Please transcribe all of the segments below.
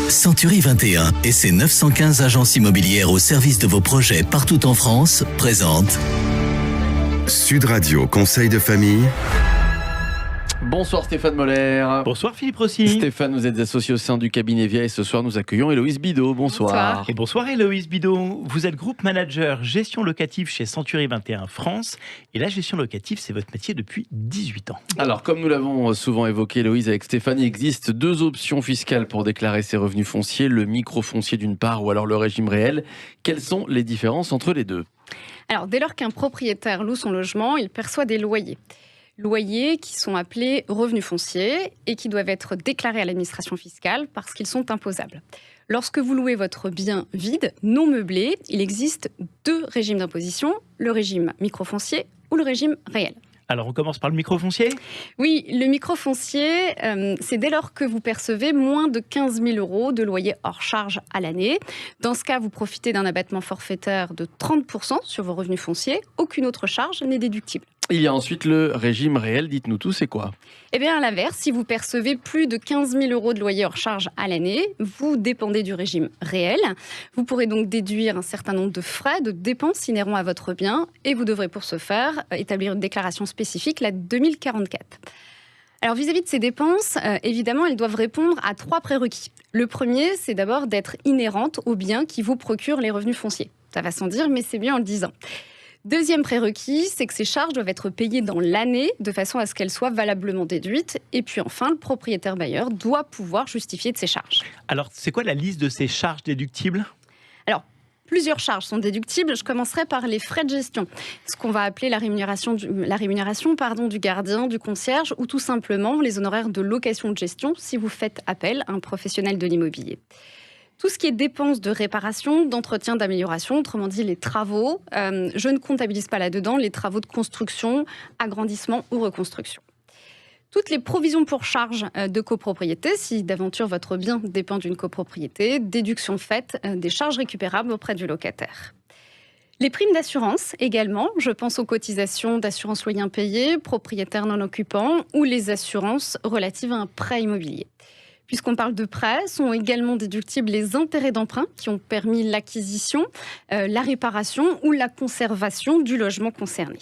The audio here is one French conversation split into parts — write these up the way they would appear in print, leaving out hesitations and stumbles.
Century 21 et ses 915 agences immobilières au service de vos projets partout en France présentent Sud Radio Conseil de famille. Bonsoir Stéphane Moller. Bonsoir Philippe Rossi. Stéphane, vous êtes associé au sein du cabinet Via et ce soir nous accueillons Héloïse Bidot. Bonsoir. Et bonsoir Héloïse Bidot. Vous êtes groupe manager gestion locative chez Century 21 France. Et la gestion locative, c'est votre métier depuis 18 ans. Alors, comme nous l'avons souvent évoqué, Héloïse, avec Stéphane, il existe deux options fiscales pour déclarer ses revenus fonciers, le microfoncier d'une part ou alors le régime réel. Quelles sont les différences entre les deux ? Alors, dès lors qu'un propriétaire loue son logement, il perçoit des loyers. Loyers qui sont appelés revenus fonciers et qui doivent être déclarés à l'administration fiscale parce qu'ils sont imposables. Lorsque vous louez votre bien vide, non meublé, il existe deux régimes d'imposition, le régime microfoncier ou le régime réel. Alors, on commence par le microfoncier ? Oui, le microfoncier, c'est dès lors que vous percevez moins de 15 000 € de loyer hors charge à l'année. Dans ce cas, vous profitez d'un abattement forfaitaire de 30% sur vos revenus fonciers. Aucune autre charge n'est déductible. Il y a ensuite le régime réel. Dites-nous tout, c'est quoi ? Eh bien, à l'inverse, si vous percevez plus de 15 000 € de loyer hors charge à l'année, vous dépendez du régime réel. Vous pourrez donc déduire un certain nombre de frais, de dépenses inhérents à votre bien et vous devrez pour ce faire établir une déclaration spécifique, la 2044. Alors, vis-à-vis de ces dépenses, évidemment, elles doivent répondre à trois prérequis. Le premier, c'est d'abord d'être inhérente au bien qui vous procure les revenus fonciers. Ça va sans dire, mais c'est bien en le disant. Deuxième prérequis, c'est que ces charges doivent être payées dans l'année de façon à ce qu'elles soient valablement déduites. Et puis enfin, le propriétaire bailleur doit pouvoir justifier de ces charges. Alors, c'est quoi la liste de ces charges déductibles ? Alors, plusieurs charges sont déductibles. Je commencerai par les frais de gestion, ce qu'on va appeler la rémunération du gardien, du concierge, ou tout simplement les honoraires de location de gestion si vous faites appel à un professionnel de l'immobilier. Tout ce qui est dépenses de réparation, d'entretien, d'amélioration, autrement dit les travaux, je ne comptabilise pas là-dedans les travaux de construction, agrandissement ou reconstruction. Toutes les provisions pour charges de copropriété, si d'aventure votre bien dépend d'une copropriété, déduction faite des charges récupérables auprès du locataire. Les primes d'assurance également, je pense aux cotisations d'assurance loyer impayé, propriétaire non occupant ou les assurances relatives à un prêt immobilier. Puisqu'on parle de prêts, sont également déductibles les intérêts d'emprunt qui ont permis l'acquisition, la réparation ou la conservation du logement concerné.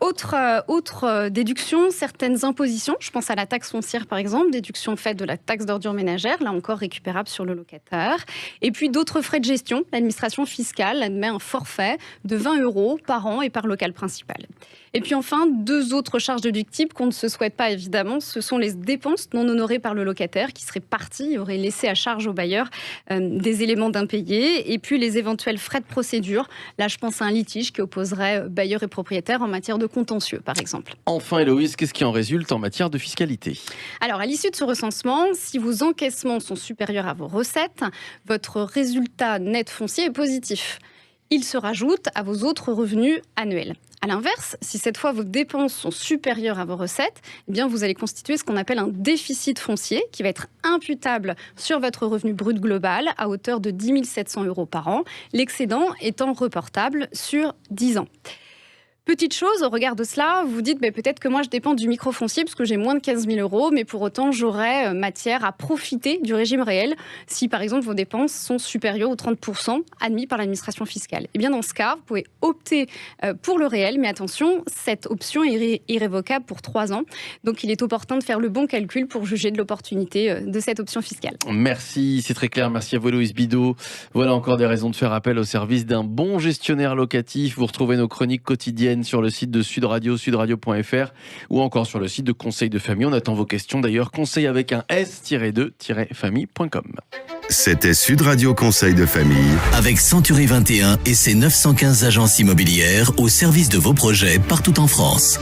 Autre déduction, certaines impositions, je pense à la taxe foncière par exemple, déduction faite de la taxe d'ordures ménagères, là encore récupérable sur le locataire. Et puis d'autres frais de gestion, l'administration fiscale admet un forfait de 20 € par an et par local principal. Et puis enfin, deux autres charges déductibles qu'on ne se souhaite pas évidemment, ce sont les dépenses non honorées par le locataire qui serait parti et aurait laissé à charge au bailleur des éléments d'impayés. Et puis les éventuels frais de procédure, là je pense à un litige qui opposerait bailleur et propriétaire en matière de contentieux par exemple. Enfin Héloïse, qu'est-ce qui en résulte en matière de fiscalité ? Alors à l'issue de ce recensement, si vos encaissements sont supérieurs à vos recettes, votre résultat net foncier est positif. Il se rajoute à vos autres revenus annuels. À l'inverse, si cette fois vos dépenses sont supérieures à vos recettes, eh bien vous allez constituer ce qu'on appelle un déficit foncier qui va être imputable sur votre revenu brut global à hauteur de 10 700 € par an, l'excédent étant reportable sur 10 ans. Petite chose, au regard de cela, vous vous dites peut-être que moi je dépends du microfoncier parce que j'ai moins de 15 000 €, mais pour autant j'aurais matière à profiter du régime réel si par exemple vos dépenses sont supérieures aux 30% admis par l'administration fiscale. Et bien dans ce cas, vous pouvez opter pour le réel, mais attention, cette option est irrévocable pour 3 ans. Donc il est opportun de faire le bon calcul pour juger de l'opportunité de cette option fiscale. Merci, c'est très clair. Merci à vous Héloïse Bidot. Voilà encore des raisons de faire appel au service d'un bon gestionnaire locatif. Vous retrouvez nos chroniques quotidiennes sur le site de Sud Radio, sudradio.fr ou encore sur le site de Conseil de famille. On attend vos questions d'ailleurs, conseil avec un s-2-famille.com. C'était Sud Radio Conseil de famille. avec Century 21 et ses 915 agences immobilières au service de vos projets partout en France.